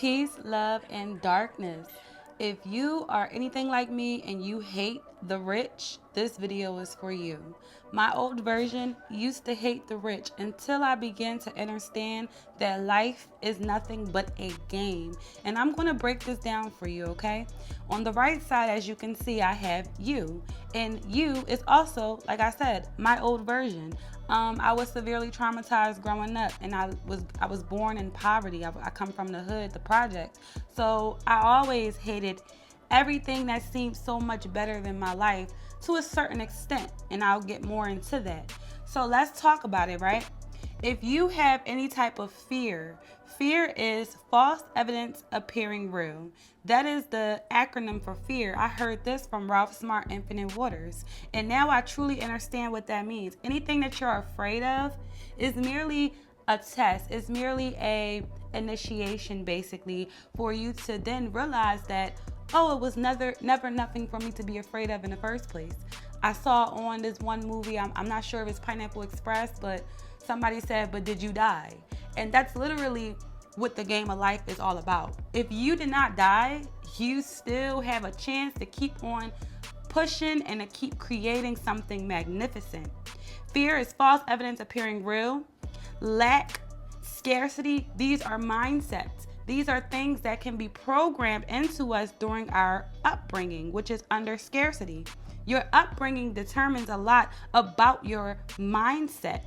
Peace, love, and darkness. If you are anything like me and you hate the rich, this video is for you. My old version used to hate the rich until I began to understand that life is nothing but a game. And I'm going to break this down for you, okay? On the right side, as you can see, I have you. And you is also, like I said, my old version. I was severely traumatized growing up, and I was born in poverty. I come from the hood, the project. So I always hated everything that seemed so much better than my life to a certain extent, and I'll get more into that. So let's talk about it, right? If you have any type of fear, fear is false evidence appearing real. That is the acronym for fear. I heard this from Ralph Smart, Infinite Waters. And now I truly understand what that means. Anything that you're afraid of is merely a test. It's merely a initiation, basically, for you to then realize that, oh, it was never nothing for me to be afraid of in the first place. I saw on this one movie, I'm not sure if it's Pineapple Express, but somebody said, but did you die? And that's literally what the game of life is all about. If you did not die, you still have a chance to keep on pushing and to keep creating something magnificent. Fear is false evidence appearing real. Lack, scarcity, these are mindsets. These are things that can be programmed into us during our upbringing, which is under scarcity. Your upbringing determines a lot about your mindset.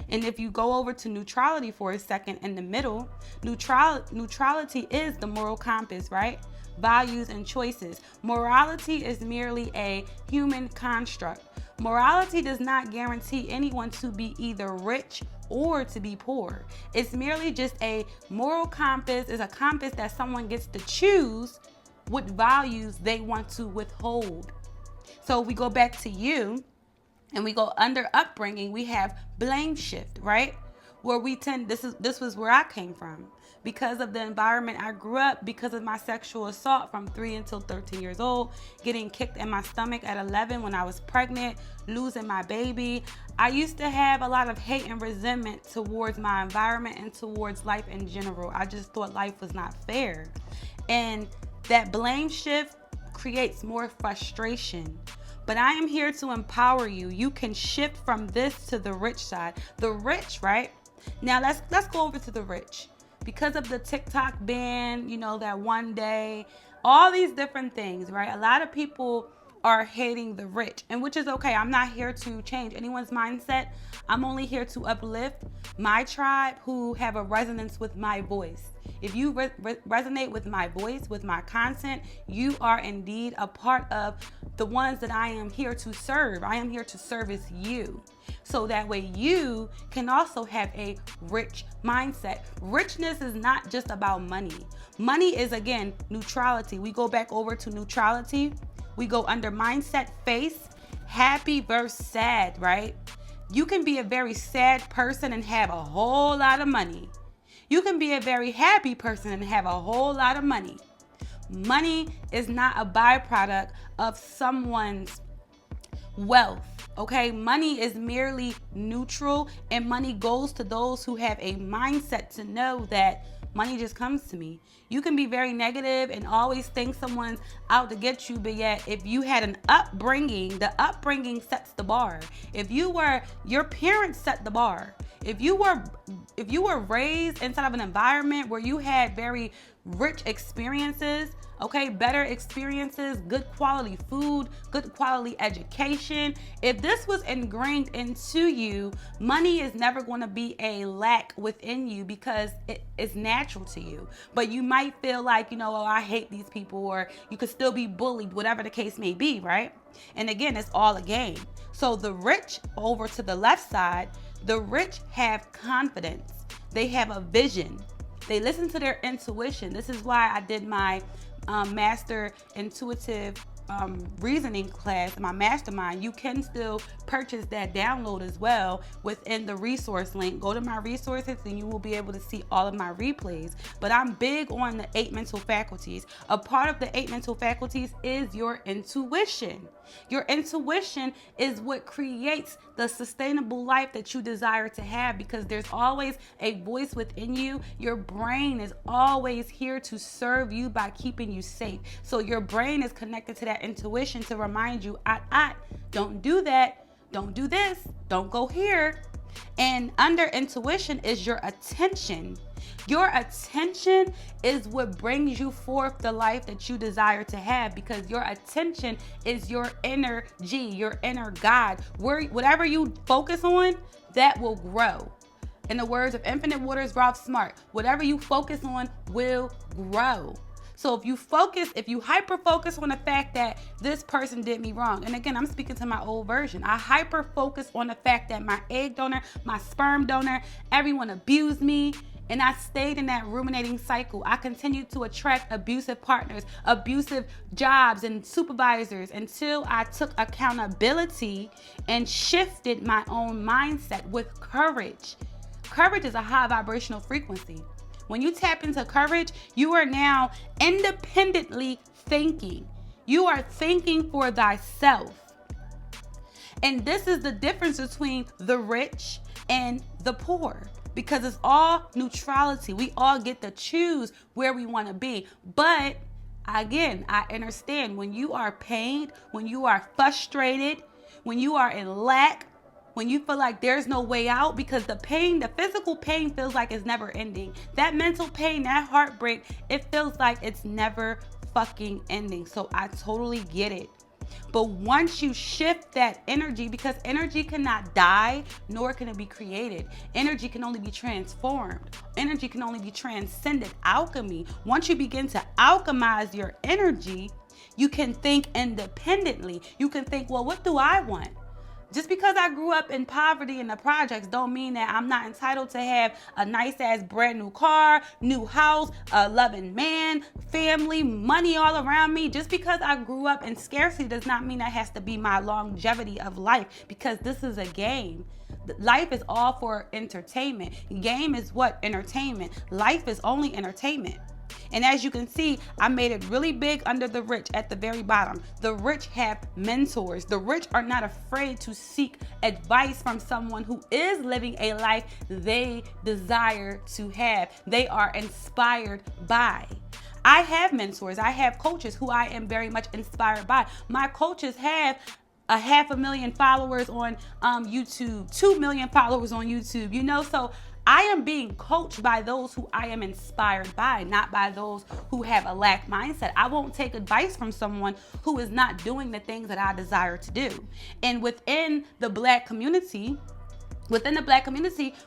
And if you go over to neutrality for a second in the middle, neutrality is the moral compass, right? Values and choices. Morality is merely a human construct. Morality does not guarantee anyone to be either rich or to be poor. It's merely just a moral compass. It's a compass that someone gets to choose what values they want to withhold. So we go back to you and we go under upbringing, we have blame shift, right? Where we tend, this was where I came from. Because of the environment I grew up, because of my sexual assault from 3 until 13 years old, getting kicked in my stomach at 11 when I was pregnant, losing my baby. I used to have a lot of hate and resentment towards my environment and towards life in general. I just thought life was not fair. And that blame shift creates more frustration. But I am here to empower you. You can shift from this to the rich side. The rich, right? Now let's go over to the rich. Because of the TikTok ban, that one day, all these different things, right? A lot of people are hating the rich, and which is okay. I'm not here to change anyone's mindset. I'm only here to uplift my tribe who have a resonance with my voice. If you resonate with my voice, with my content, you are indeed a part of the ones that I am here to serve. I am here to service you. So that way you can also have a rich mindset. Richness is not just about money. Money is, again, neutrality. We go back over to neutrality. We go under mindset, face, happy versus sad, right? You can be a very sad person and have a whole lot of money. You can be a very happy person and have a whole lot of money. Money is not a byproduct of someone's wealth, okay? Money is merely neutral, and money goes to those who have a mindset to know that money just comes to me. You can be very negative and always think someone's out to get you, but yet if you had an upbringing, the upbringing sets the bar. If your parents set the bar. If you were raised inside of an environment where you had very rich experiences, okay, better experiences, good quality food, good quality education. If this was ingrained into you, money is never going to be a lack within you because it is natural to you. But you might feel like, oh, I hate these people, or you could still be bullied, whatever the case may be, right? And again, it's all a game. So the rich, over to the left side, the rich have confidence. They have a vision. They listen to their intuition. This is why I did my master intuitive reasoning class, my mastermind, you can still purchase that download as well within the resource link. Go to my resources and you will be able to see all of my replays. But I'm big on the 8 mental faculties. A part of the 8 mental faculties is your intuition. Your intuition is what creates the sustainable life that you desire to have, because there's always a voice within you. Your brain is always here to serve you by keeping you safe. So your brain is connected to that intuition to remind you, don't do that, don't do this, don't go here. And under intuition is your attention. Your attention is what brings you forth the life that you desire to have, because your attention is your energy, your inner God. Whatever you focus on, that will grow. In the words of Infinite Waters, Ralph Smart, whatever you focus on will grow. So if you hyper focus on the fact that this person did me wrong, and again, I'm speaking to my old version, I hyper focus on the fact that my egg donor, my sperm donor, everyone abused me, and I stayed in that ruminating cycle. I continued to attract abusive partners, abusive jobs and supervisors, until I took accountability and shifted my own mindset with courage. Courage is a high vibrational frequency. When you tap into courage, you are now independently thinking. You are thinking for thyself. And this is the difference between the rich and the poor, because it's all neutrality. We all get to choose where we want to be. But again, I understand when you are pained, when you are frustrated, when you are in lack, when you feel like there's no way out, because the pain, the physical pain feels like it's never ending. That mental pain, that heartbreak, it feels like it's never fucking ending. So I totally get it. But once you shift that energy, because energy cannot die, nor can it be created. Energy can only be transformed. Energy can only be transcended. Alchemy. Once you begin to alchemize your energy, you can think independently. You can think, well, what do I want? Just because I grew up in poverty in the projects don't mean that I'm not entitled to have a nice ass brand new car, new house, a loving man, family, money all around me. Just because I grew up in scarcity does not mean that has to be my longevity of life, because this is a game. Life is all for entertainment. Game is what? Entertainment. Life is only entertainment. And as you can see, I made it really big under the rich at the very bottom. The rich have mentors. The rich are not afraid to seek advice from someone who is living a life they desire to have. They are inspired by. I have mentors. I have coaches who I am very much inspired by. My coaches have 500,000 followers on YouTube, 2 million followers on YouTube, so I am being coached by those who I am inspired by, not by those who have a lack mindset. I won't take advice from someone who is not doing the things that I desire to do. And within the black community,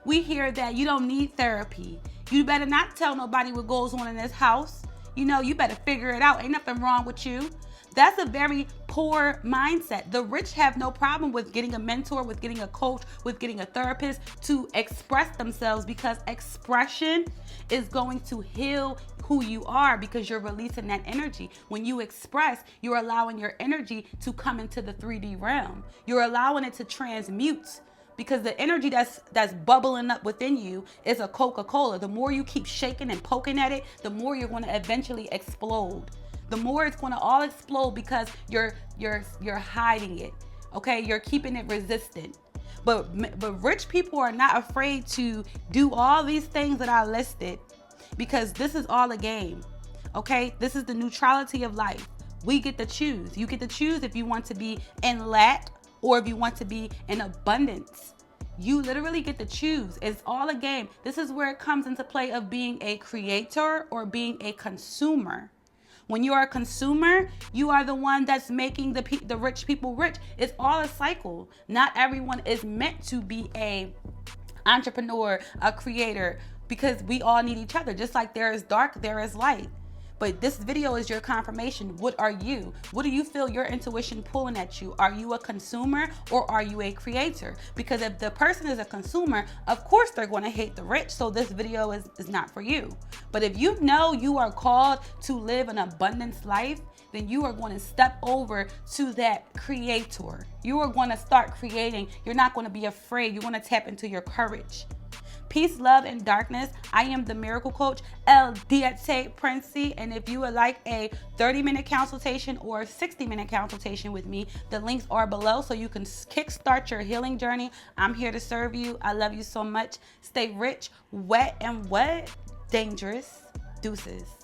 we hear that you don't need therapy. You better not tell nobody what goes on in this house. You better figure it out. Ain't nothing wrong with you. That's a very poor mindset. The rich have no problem with getting a mentor, with getting a coach, with getting a therapist to express themselves, because expression is going to heal who you are, because you're releasing that energy. When you express, you're allowing your energy to come into the 3D realm. You're allowing it to transmute, because the energy that's bubbling up within you is a Coca-Cola. The more you keep shaking and poking at it, the more you're going to eventually explode. The more it's going to all explode, because you're hiding it. Okay, you're keeping it resistant. But rich people are not afraid to do all these things that I listed, because this is all a game. Okay, this is the neutrality of life. We get to choose. You get to choose if you want to be in lack or if you want to be in abundance. You literally get to choose. It's all a game. This is where it comes into play of being a creator or being a consumer. When you are a consumer, you are the one that's making the rich people rich. It's all a cycle. Not everyone is meant to be a entrepreneur, a creator, because we all need each other. Just like there is dark, there is light. But this video is your confirmation. What are you? What do you feel your intuition pulling at you? Are you a consumer or are you a creator? Because if the person is a consumer, of course they're going to hate the rich. So this video is not for you. But if you know you are called to live an abundance life, then you are going to step over to that creator. You are going to start creating. You're not going to be afraid. You're going to tap into your courage. Peace, love, and darkness. I am the miracle coach, Deity, Princey. And if you would like a 30-minute consultation or a 60-minute consultation with me, the links are below so you can kickstart your healing journey. I'm here to serve you. I love you so much. Stay rich, wet, and dangerous. Deuces.